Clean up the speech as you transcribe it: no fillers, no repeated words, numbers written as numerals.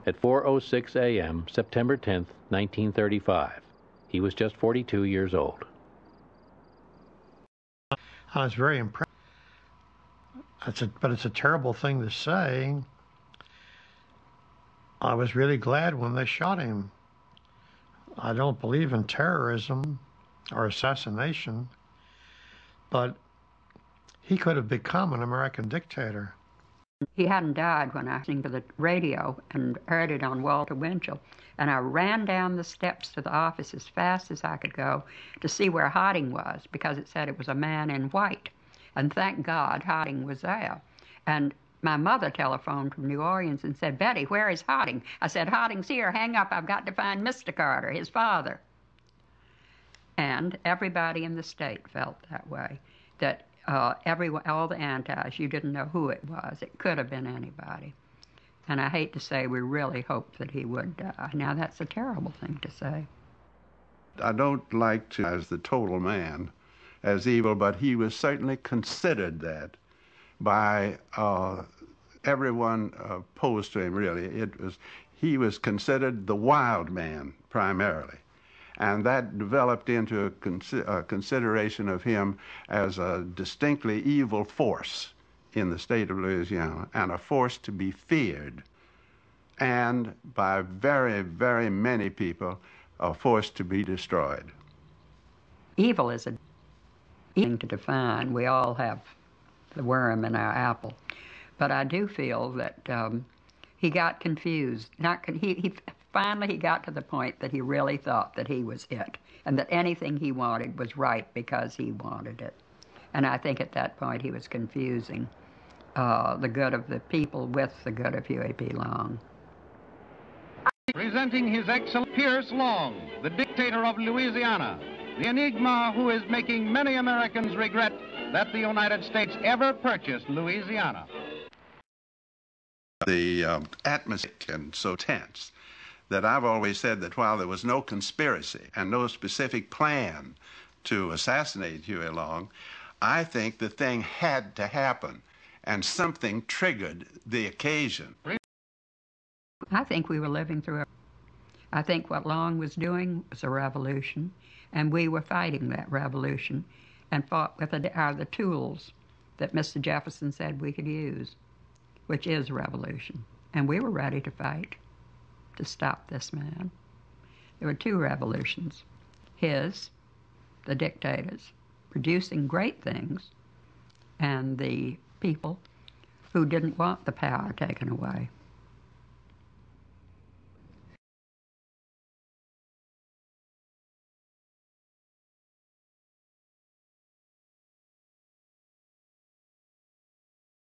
at 4:06 a.m., September 10, 1935. He was just 42 years old. I was very impressed. But it's a terrible thing to say. I was really glad when they shot him. I don't believe in terrorism or assassination, but he could have become an American dictator. He hadn't died when I listened to the radio and heard it on Walter Winchell, and I ran down the steps to the office as fast as I could go to see where Hodding was, because it said it was a man in white. And thank God Hodding was there. And my mother telephoned from New Orleans and said, "Betty, where is Hodding?" I said, "Hodding's here. Hang up. I've got to find Mr. Carter, his father." And everybody in the state felt that way, that all the antis, you didn't know who it was. It could have been anybody. And I hate to say we really hoped that he would die. Now, that's a terrible thing to say. I don't like to as the total man as evil, but he was certainly considered that by everyone opposed to him, really. He was considered the wild man, primarily. And that developed into a consideration of him as a distinctly evil force in the state of Louisiana, and a force to be feared, and by very, very many people, a force to be destroyed. Evil is a thing to define. We all have the worm in our apple. But I do feel that he got confused. Finally, he got to the point that he really thought that he was it, and that anything he wanted was right because he wanted it. And I think at that point he was confusing the good of the people with the good of Huey Long. Presenting His Excellency Pierce Long, the dictator of Louisiana, the enigma who is making many Americans regret that the United States ever purchased Louisiana. The atmosphere is so tense that I've always said that while there was no conspiracy and no specific plan to assassinate Huey Long, I think the thing had to happen, and something triggered the occasion. I think we were living through I think what Long was doing was a revolution, and we were fighting that revolution and fought with the tools that Mr. Jefferson said we could use, which is revolution. And we were ready to fight to stop this man. There were two revolutions. His, the dictators, producing great things, and the people who didn't want the power taken away.